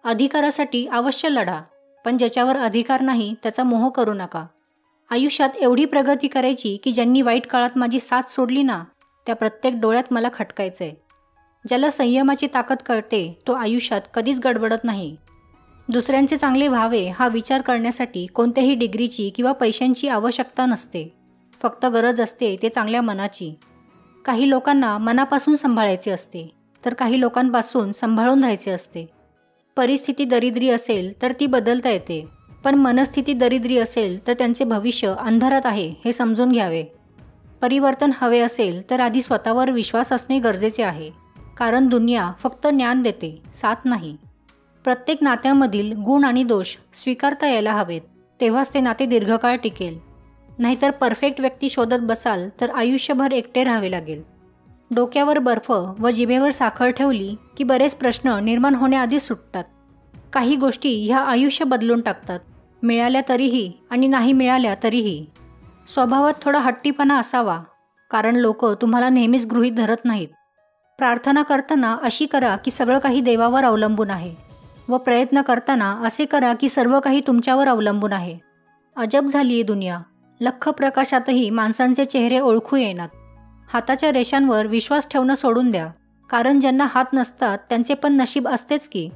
अधिकारासाठी अवश्य लढा, पण ज्याच्यावर अधिकार नाही त्याचा मोह करू नका. आयुष्यात एवढी प्रगती करायची की ज्यांनी वाईट काळात माझी साथ सोडली ना, त्या प्रत्येक डोळ्यात मला खटकायचंय. ज्याला संयमाची ताकद कळते तो आयुष्यात कधीच गडबडत नाही. दुसऱ्यांचे चांगले व्हावे हा विचार करण्यासाठी कोणत्याही डिग्रीची किंवा पैशांची आवश्यकता नसते. फक्त गरज असते ते चांगल्या मनाची. काही लोकांना मनापासून सांभाळायचे असते, तर काही लोकांपासून सांभाळून राहायचे असते. परिस्थिती दरिद्री असेल तर ती बदलता येते, पण मनस्थिती दरिद्री असेल तर त्यांचे भविष्य अंधारात आहे हे समजून घ्यावे. परिवर्तन हवे असेल तर आधी स्वतःवर विश्वास असणे गरजेचे आहे, कारण दुनिया फक्त ज्ञान देते, साथ नाही. प्रत्येक नात्यामधील गुण आणि दोष स्वीकारता यायला हवेत, तेव्हाच ते नाते दीर्घकाळ टिकेल. नाहीतर परफेक्ट व्यक्ती शोधत बसाल तर आयुष्यभर एकटे राहावे लागेल. डोक्यावर बर्फ व जिभेवर साखर ठेवली की बरेच प्रश्न निर्माण होण्याआधी सुटतात. काही गोष्टी ह्या आयुष्य बदलून टाकतात, मिळाल्या तरीही आणि नाही मिळाल्या तरीही. स्वभावात थोडा हट्टीपणा असावा, कारण लोक तुम्हाला नेहमीच गृहीत धरत नाहीत. प्रार्थना करताना अशी करा की सगळं काही देवावर अवलंबून आहे, व प्रयत्न करताना असे करा की सर्व काही तुमच्यावर अवलंबून आहे. अजब झाली आहे दुनिया. लख्ख प्रकाशातही माणसांचे चेहरे ओळखू येणार. हाताच्या रेषांवर विश्वास ठेवणं सोडून द्या, कारण ज्यांना हात नसतात त्यांचे पण नशीब असतेच की.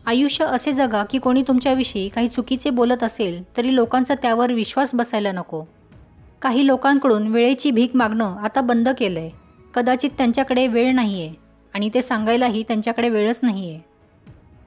आयुष्य असे जगा की कोणी तुमच्याविषयी काही चुकीचे बोलत असेल तरी लोकांचा त्यावर विश्वास बसायला नको. काही लोकांकडून वेळेची भीक मागणं आता बंद केलंय. कदाचित त्यांच्याकडे वेळ नाहीये आणि ते सांगायलाही त्यांच्याकडे वेळच नाहीये.